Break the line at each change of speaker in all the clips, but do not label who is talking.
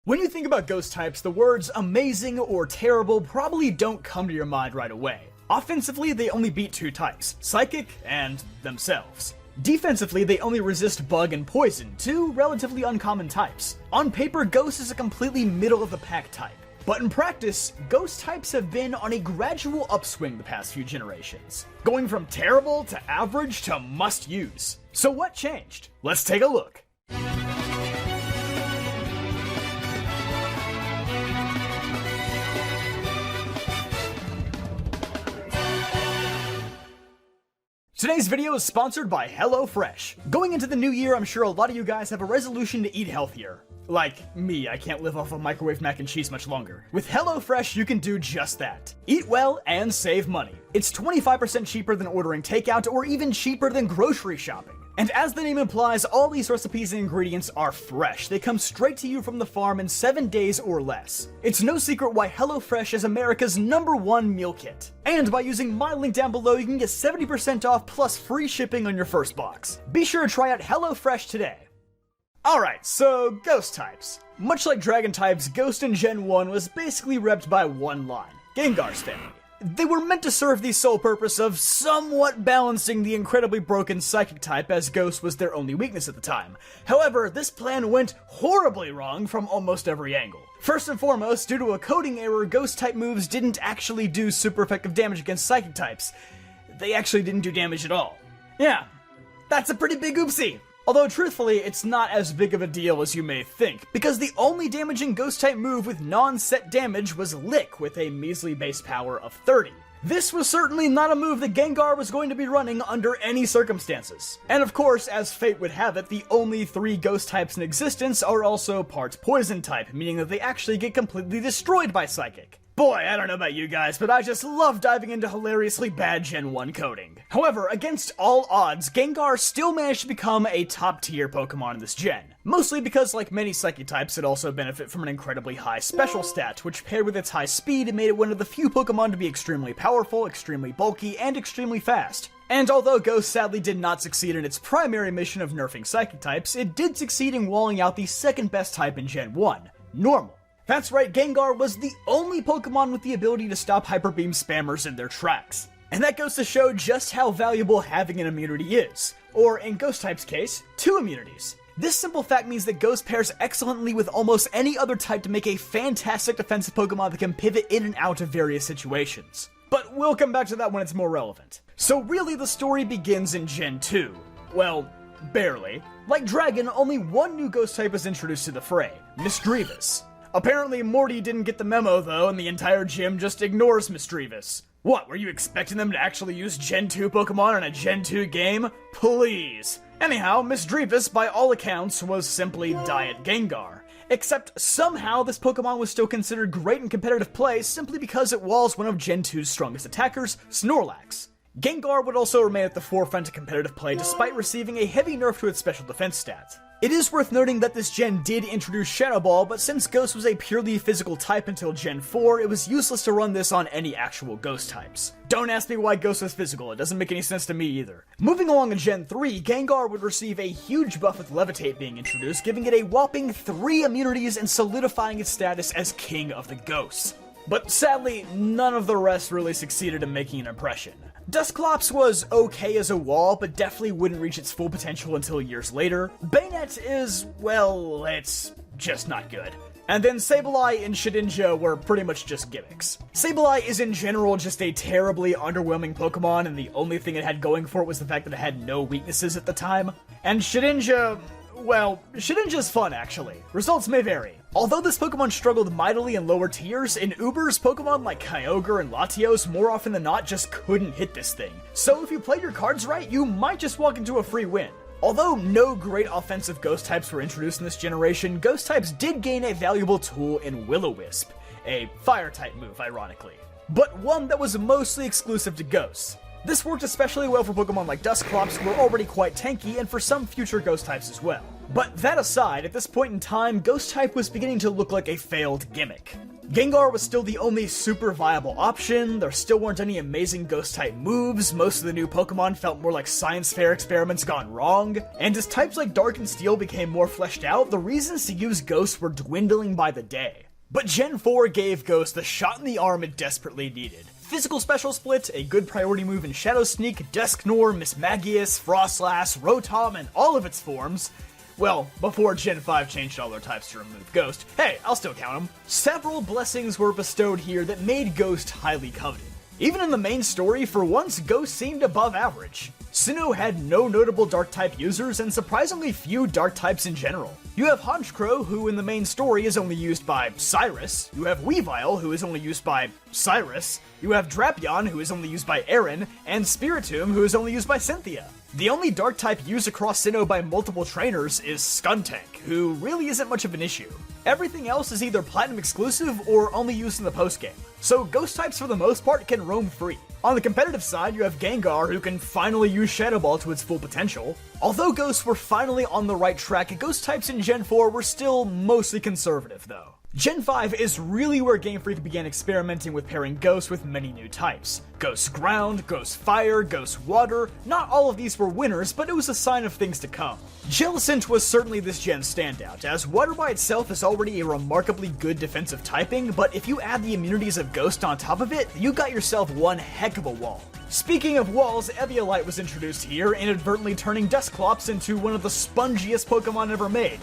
When you think about ghost types, the words amazing or terrible probably don't come to your mind right away. Offensively, they only beat two types, psychic and themselves. Defensively, they only resist bug and poison, two relatively uncommon types. On paper, ghost is a completely middle-of-the-pack type. But in practice, ghost types have been on a gradual upswing the past few generations, going from terrible to average to must use. So what changed? Let's take a look. Today's video is sponsored by HelloFresh. Going into the new year, I'm sure a lot of you guys have a resolution to eat healthier. Like me, I can't live off of microwave mac and cheese much longer. With HelloFresh, you can do just that. Eat well and save money. It's 25% cheaper than ordering takeout or even cheaper than grocery shopping. And as the name implies, all these recipes and ingredients are fresh. They come straight to you from the farm in 7 days or less. It's no secret why HelloFresh is America's #1 meal kit. And by using my link down below, you can get 70% off plus free shipping on your first box. Be sure to try out HelloFresh today. Alright, so ghost types. Much like dragon types, Ghost in Gen 1 was basically repped by one line: Gengar's family. They were meant to serve the sole purpose of somewhat balancing the incredibly broken psychic type, as Ghost was their only weakness at the time. However, this plan went horribly wrong from almost every angle. First and foremost, due to a coding error, Ghost type moves didn't actually do super effective damage against psychic types. They actually didn't do damage at all. Yeah, that's a pretty big oopsie. Although truthfully, it's not as big of a deal as you may think, because the only damaging Ghost-type move with non-set damage was Lick with a measly base power of 30. This was certainly not a move that Gengar was going to be running under any circumstances. And of course, as fate would have it, the only 3 Ghost types in existence are also parts Poison type, meaning that they actually get completely destroyed by Psychic. Boy, I don't know about you guys, but I just love diving into hilariously bad Gen 1 coding. However, against all odds, Gengar still managed to become a top-tier Pokemon in this gen. Mostly because, like many Psychic types, it also benefit from an incredibly high special stat, which paired with its high speed made it one of the few Pokemon to be extremely powerful, extremely bulky, and extremely fast. And although Ghost sadly did not succeed in its primary mission of nerfing Psychic types, it did succeed in walling out the second best type in Gen 1, Normal. That's right, Gengar was the only Pokemon with the ability to stop Hyper Beam spammers in their tracks. And that goes to show just how valuable having an immunity is. Or, in Ghost-type's case, 2 immunities. This simple fact means that Ghost pairs excellently with almost any other type to make a fantastic defensive Pokemon that can pivot in and out of various situations. But we'll come back to that when it's more relevant. So really, the story begins in Gen 2. Well, barely. Like Dragon, only one new Ghost type was introduced to the fray: Misdreavus. Apparently Morty didn't get the memo though, and the entire gym just ignores Misdreavus. What, were you expecting them to actually use Gen 2 Pokemon in a Gen 2 game? Please. Anyhow, Misdreavus, by all accounts, was simply Diet Gengar. Except somehow this Pokemon was still considered great in competitive play simply because it was one of Gen 2's strongest attackers, Snorlax. Gengar would also remain at the forefront of competitive play despite receiving a heavy nerf to its special defense stat. It is worth noting that this gen did introduce Shadow Ball, but since Ghost was a purely physical type until Gen 4, it was useless to run this on any actual Ghost types. Don't ask me why Ghost was physical, it doesn't make any sense to me either. Moving along in Gen 3, Gengar would receive a huge buff with Levitate being introduced, giving it a whopping 3 immunities and solidifying its status as King of the Ghosts. But sadly, none of the rest really succeeded in making an impression. Dusclops was okay as a wall, but definitely wouldn't reach its full potential until years later. Bayonet is, well, it's just not good. And then Sableye and Shedinja were pretty much just gimmicks. Sableye is in general just a terribly underwhelming Pokemon, and the only thing it had going for it was the fact that it had no weaknesses at the time. And Shedinja, well, Shedinja's fun actually. Results may vary. Although this Pokemon struggled mightily in lower tiers, in Ubers, Pokemon like Kyogre and Latios more often than not just couldn't hit this thing. So if you play your cards right, you might just walk into a free win. Although no great offensive Ghost types were introduced in this generation, Ghost types did gain a valuable tool in Will-O-Wisp, a fire type move ironically, but one that was mostly exclusive to Ghosts. This worked especially well for Pokemon like Dusclops, who were already quite tanky, and for some future Ghost types as well. But that aside, at this point in time, Ghost type was beginning to look like a failed gimmick. Gengar was still the only super viable option, there still weren't any amazing Ghost type moves, most of the new Pokemon felt more like science fair experiments gone wrong, and as types like Dark and Steel became more fleshed out, the reasons to use Ghost were dwindling by the day. But Gen 4 gave Ghost the shot in the arm it desperately needed. Physical Special Split, a good priority move in Shadow Sneak, Dusknoir, Mismagius, Frostlass, Rotom, and all of its forms. Well, before Gen 5 changed all their types to remove Ghost. Hey, I'll still count them. Several blessings were bestowed here that made Ghost highly coveted. Even in the main story, for once, Ghost seemed above average. Sinnoh had no notable Dark-type users, and surprisingly few Dark-types in general. You have Honchkrow, who in the main story is only used by Cyrus. You have Weavile, who is only used by Cyrus. You have Drapion, who is only used by Aaron, and Spiritomb, who is only used by Cynthia. The only Dark-type used across Sinnoh by multiple trainers is Skuntank, who really isn't much of an issue. Everything else is either Platinum exclusive or only used in the postgame, so Ghost-types for the most part can roam free. On the competitive side, you have Gengar, who can finally use Shadow Ball to its full potential. Although Ghosts were finally on the right track, Ghost-types in Gen 4 were still mostly conservative, though. Gen 5 is really where Game Freak began experimenting with pairing Ghosts with many new types. Ghost Ground, Ghost Fire, Ghost Water, not all of these were winners, but it was a sign of things to come. Jellicent was certainly this gen's standout, as Water by itself is already a remarkably good defensive typing, but if you add the immunities of Ghost on top of it, you got yourself one heck of a wall. Speaking of walls, Eviolite was introduced here, inadvertently turning Dusclops into one of the spongiest Pokemon ever made.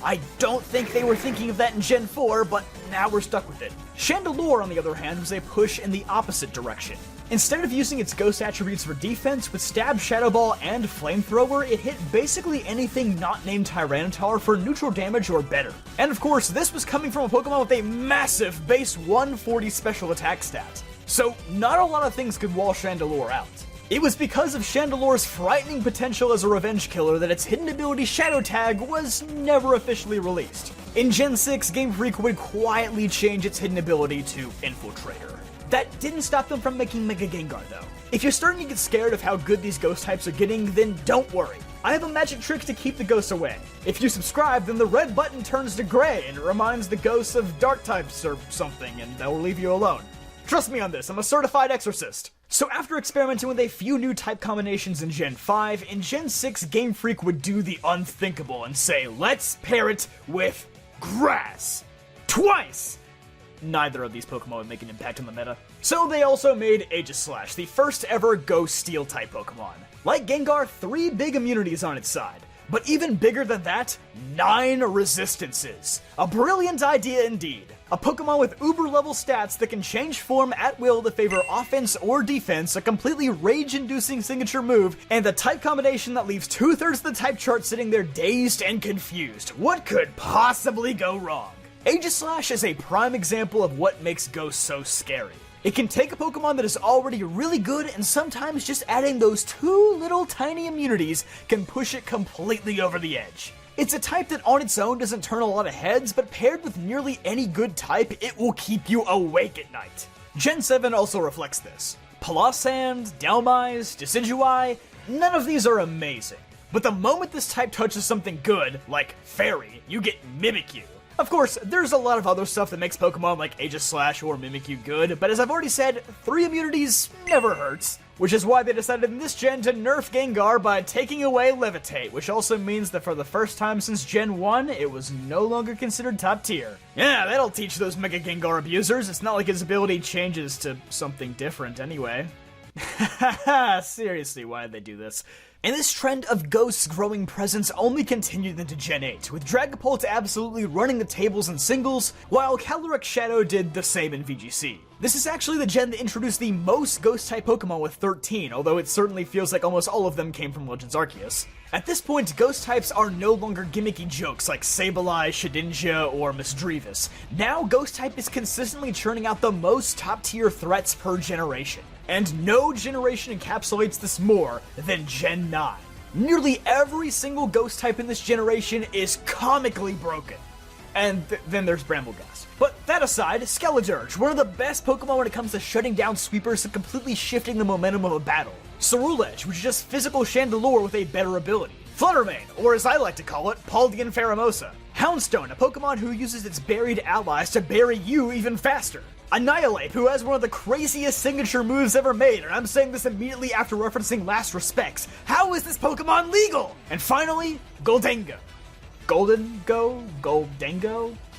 I don't think they were thinking of that in Gen 4, but now we're stuck with it. Chandelure, on the other hand, was a push in the opposite direction. Instead of using its Ghost attributes for defense, with Stab, Shadow Ball, and Flamethrower, it hit basically anything not named Tyranitar for neutral damage or better. And of course, this was coming from a Pokemon with a massive base 140 special attack stat. So not a lot of things could wall Chandelure out. It was because of Chandelure's frightening potential as a revenge killer that its hidden ability Shadow Tag was never officially released. In Gen 6, Game Freak would quietly change its hidden ability to Infiltrator. That didn't stop them from making Mega Gengar though. If you're starting to get scared of how good these Ghost types are getting, then don't worry. I have a magic trick to keep the ghosts away. If you subscribe, then the red button turns to gray and it reminds the ghosts of dark types or something, and they'll leave you alone. Trust me on this, I'm a certified exorcist. So after experimenting with a few new type combinations in Gen 5, in Gen 6 Game Freak would do the unthinkable and say, let's pair it with grass. Twice! Neither of these Pokemon would make an impact on the meta. So they also made Aegislash, the first ever Ghost Steel type Pokemon. Like Gengar, 3 big immunities on its side. But even bigger than that, 9 resistances. A brilliant idea indeed. A Pokemon with uber-level stats that can change form at will to favor offense or defense, a completely rage-inducing signature move, and a type combination that leaves 2/3 of the type chart sitting there dazed and confused. What could possibly go wrong? Aegislash is a prime example of what makes Ghost so scary. It can take a Pokemon that is already really good, and sometimes just adding those 2 little tiny immunities can push it completely over the edge. It's a type that on its own doesn't turn a lot of heads, but paired with nearly any good type, it will keep you awake at night. Gen 7 also reflects this. Palossand, Dhelmise, Decidueye, none of these are amazing. But the moment this type touches something good, like Fairy, you get Mimikyu. Of course, there's a lot of other stuff that makes Pokemon like Aegislash or Mimikyu good, but as I've already said, 3 immunities never hurts. Which is why they decided in this gen to nerf Gengar by taking away Levitate, which also means that for the first time since Gen 1, it was no longer considered top tier. Yeah, that'll teach those Mega Gengar abusers, it's not like his ability changes to something different anyway. Seriously, why did they do this? And this trend of Ghost's growing presence only continued into Gen 8, with Dragapult absolutely running the tables in singles, while Calyrex Shadow did the same in VGC. This is actually the gen that introduced the most Ghost-type Pokemon with 13, although it certainly feels like almost all of them came from Legends Arceus. At this point, Ghost types are no longer gimmicky jokes like Sableye, Shedinja, or Misdreavus. Now, Ghost type is consistently churning out the most top-tier threats per generation. And no generation encapsulates this more than Gen 9. Nearly every single Ghost type in this generation is comically broken. And then there's Brambleghast. But that aside, Skeledirge, one of the best Pokemon when it comes to shutting down sweepers and completely shifting the momentum of a battle. Ceruledge, which is just physical Chandelure with a better ability. Fluttermane, or as I like to call it, Paldean Pheromosa. Houndstone, a Pokemon who uses its buried allies to bury you even faster. Annihilate, who has one of the craziest signature moves ever made, and I'm saying this immediately after referencing Last Respects. How is this Pokemon legal? And finally, Goldengo. Goldengo?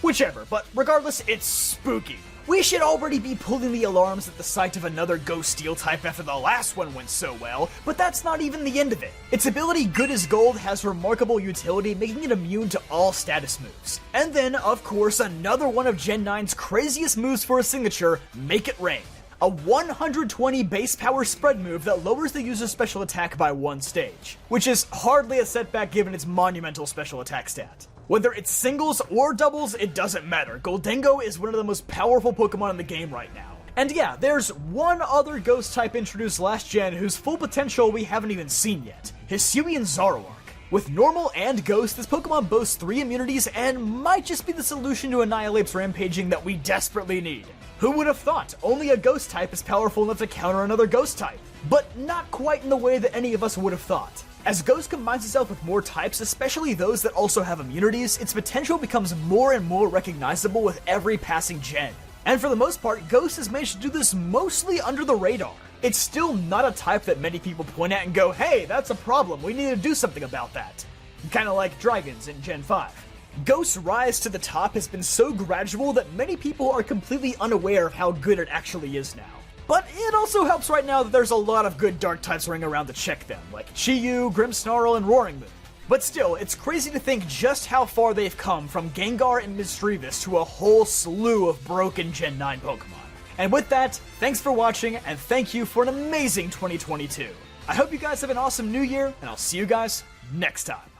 Whichever, but regardless, it's spooky. We should already be pulling the alarms at the sight of another Ghost Steel type after the last one went so well, but that's not even the end of it. Its ability Good as Gold has remarkable utility, making it immune to all status moves. And then, of course, another one of Gen 9's craziest moves for a signature, Make It Rain. A 120 base power spread move that lowers the user's special attack by 1 stage, which is hardly a setback given its monumental special attack stat. Whether it's singles or doubles, it doesn't matter. Goldengo is one of the most powerful Pokemon in the game right now. And yeah, there's one other Ghost type introduced last gen whose full potential we haven't even seen yet, Hisuian Zoroark. With Normal and Ghost, this Pokemon boasts 3 immunities and might just be the solution to Annihilape's rampaging that we desperately need. Who would have thought only a Ghost type is powerful enough to counter another Ghost type? But not quite in the way that any of us would have thought. As Ghost combines itself with more types, especially those that also have immunities, its potential becomes more and more recognizable with every passing gen. And for the most part, Ghost has managed to do this mostly under the radar. It's still not a type that many people point at and go, hey, that's a problem, we need to do something about that. Kinda like Dragons in Gen 5. Ghost's rise to the top has been so gradual that many people are completely unaware of how good it actually is now. But it also helps right now that there's a lot of good dark types running around to check them, like Chi-Yu, Grimmsnarl, and Roaring Moon. But still, it's crazy to think just how far they've come from Gengar and Misdreavus to a whole slew of broken Gen 9 Pokemon. And with that, thanks for watching, and thank you for an amazing 2022. I hope you guys have an awesome new year, and I'll see you guys next time.